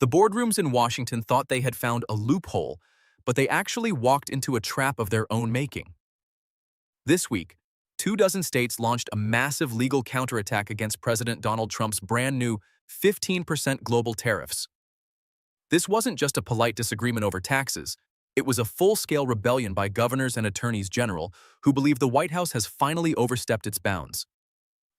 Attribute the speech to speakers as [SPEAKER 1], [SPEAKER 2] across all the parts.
[SPEAKER 1] The boardrooms in Washington thought they had found a loophole, but they actually walked into a trap of their own making. This week, 24 states launched a massive legal counterattack against President Donald Trump's brand new 15% global tariffs. This wasn't just a polite disagreement over taxes. It was a full-scale rebellion by governors and attorneys general who believe the White House has finally overstepped its bounds.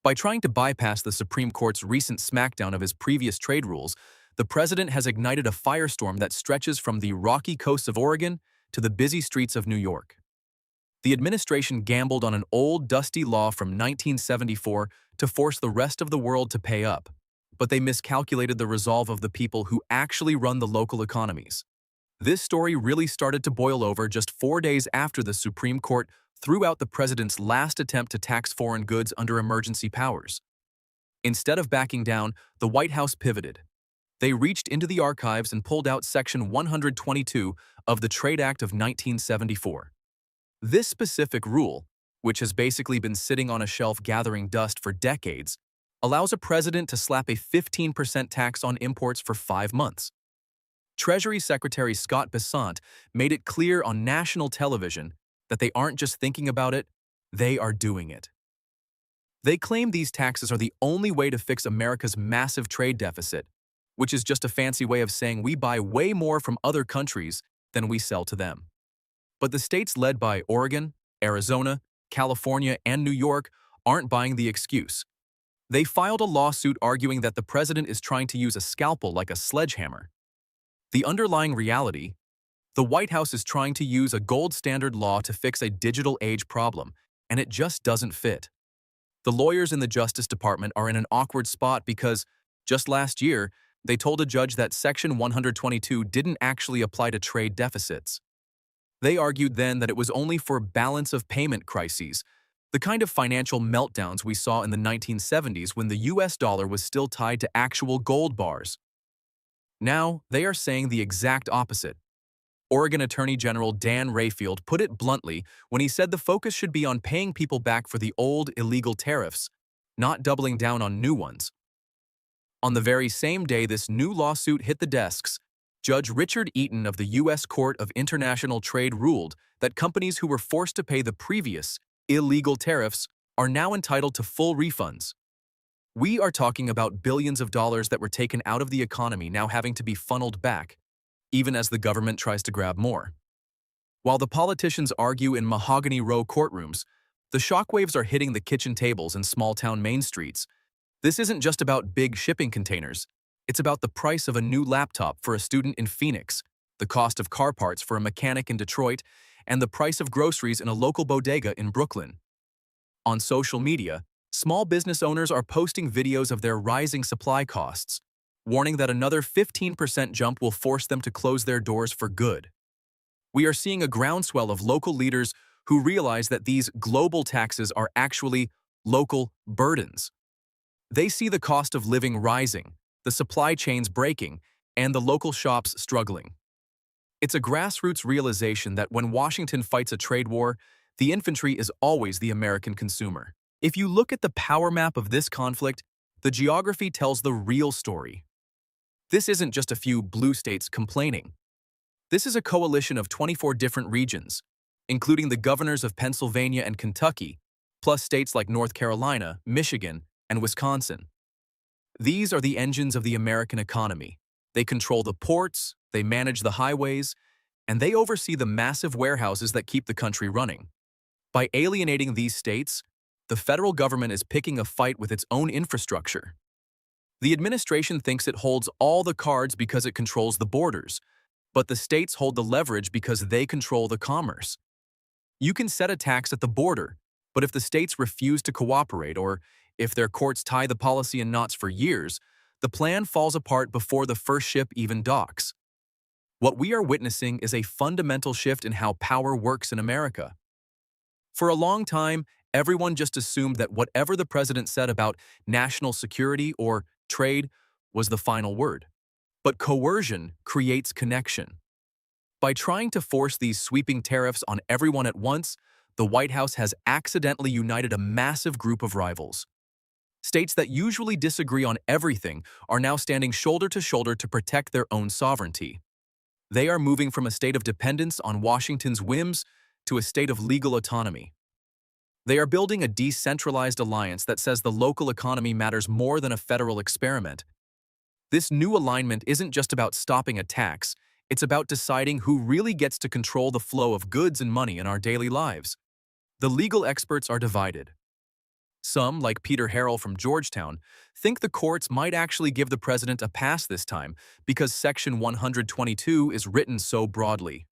[SPEAKER 1] By trying to bypass the Supreme Court's recent smackdown of his previous trade rules, the president has ignited a firestorm that stretches from the rocky coasts of Oregon to the busy streets of New York. The administration gambled on an old, dusty law from 1974 to force the rest of the world to pay up, but they miscalculated the resolve of the people who actually run the local economies. This story really started to boil over just 4 days after the Supreme Court threw out the president's last attempt to tax foreign goods under emergency powers. Instead of backing down, the White House pivoted. They reached into the archives and pulled out Section 122 of the Trade Act of 1974. This specific rule, which has basically been sitting on a shelf gathering dust for decades, allows a president to slap a 15% tax on imports for 5 months. Treasury Secretary Scott Bessent made it clear on national television that they aren't just thinking about it, they are doing it. They claim these taxes are the only way to fix America's massive trade deficit, which is just a fancy way of saying we buy way more from other countries than we sell to them. But the states led by Oregon, Arizona, California, and New York aren't buying the excuse. They filed a lawsuit arguing that the president is trying to use a scalpel like a sledgehammer. The underlying reality: the White House is trying to use a gold standard law to fix a digital age problem, and it just doesn't fit. The lawyers in the Justice Department are in an awkward spot because, just last year, they told a judge that Section 122 didn't actually apply to trade deficits. They argued then that it was only for balance of payment crises, the kind of financial meltdowns we saw in the 1970s when the US dollar was still tied to actual gold bars. Now, they are saying the exact opposite. Oregon Attorney General Dan Rayfield put it bluntly when he said the focus should be on paying people back for the old illegal tariffs, not doubling down on new ones. On the very same day this new lawsuit hit the desks, Judge Richard Eaton of the U.S. Court of International Trade ruled that companies who were forced to pay the previous illegal tariffs are now entitled to full refunds. We are talking about billions of dollars that were taken out of the economy now having to be funneled back, even as the government tries to grab more. While the politicians argue in mahogany row courtrooms, the shockwaves are hitting the kitchen tables and small-town main streets. This isn't just about big shipping containers. It's about the price of a new laptop for a student in Phoenix, the cost of car parts for a mechanic in Detroit, and the price of groceries in a local bodega in Brooklyn. On social media, small business owners are posting videos of their rising supply costs, warning that another 15% jump will force them to close their doors for good. We are seeing a groundswell of local leaders who realize that these global taxes are actually local burdens. They see the cost of living rising, the supply chains breaking, and the local shops struggling. It's a grassroots realization that when Washington fights a trade war, the infantry is always the American consumer. If you look at the power map of this conflict, the geography tells the real story. This isn't just a few blue states complaining. This is a coalition of 24 different regions, including the governors of Pennsylvania and Kentucky, plus states like North Carolina, Michigan, and Wisconsin. These are the engines of the American economy. They control the ports, they manage the highways, and they oversee the massive warehouses that keep the country running. By alienating these states, the federal government is picking a fight with its own infrastructure. The administration thinks it holds all the cards because it controls the borders, but the states hold the leverage because they control the commerce. You can set a tax at the border, but if the states refuse to cooperate or if their courts tie the policy in knots for years, the plan falls apart before the first ship even docks. What we are witnessing is a fundamental shift in how power works in America. For a long time, everyone just assumed that whatever the president said about national security or trade was the final word. But coercion creates connection. By trying to force these sweeping tariffs on everyone at once, the White House has accidentally united a massive group of rivals. States that usually disagree on everything are now standing shoulder to shoulder to protect their own sovereignty. They are moving from a state of dependence on Washington's whims to a state of legal autonomy. They are building a decentralized alliance that says the local economy matters more than a federal experiment. This new alignment isn't just about stopping attacks, it's about deciding who really gets to control the flow of goods and money in our daily lives. The legal experts are divided. Some, like Peter Harrell from Georgetown, think the courts might actually give the president a pass this time because Section 122 is written so broadly.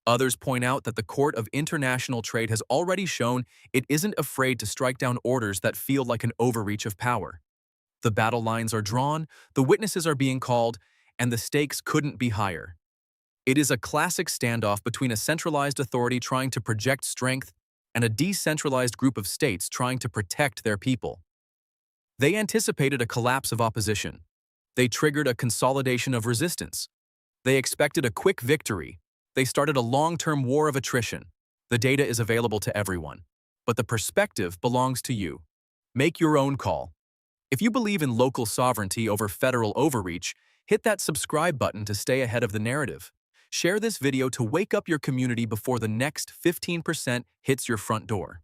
[SPEAKER 1] Others point out that the Court of International Trade has already shown it isn't afraid to strike down orders that feel like an overreach of power. The battle lines are drawn, the witnesses are being called, and the stakes couldn't be higher. It is a classic standoff between a centralized authority trying to project strength and a decentralized group of states trying to protect their people. They anticipated a collapse of opposition. They triggered a consolidation of resistance. They expected a quick victory. They started a long-term war of attrition. The data is available to everyone, but the perspective belongs to you. Make your own call. If you believe in local sovereignty over federal overreach, hit that subscribe button to stay ahead of the narrative. Share this video to wake up your community before the next 15% hits your front door.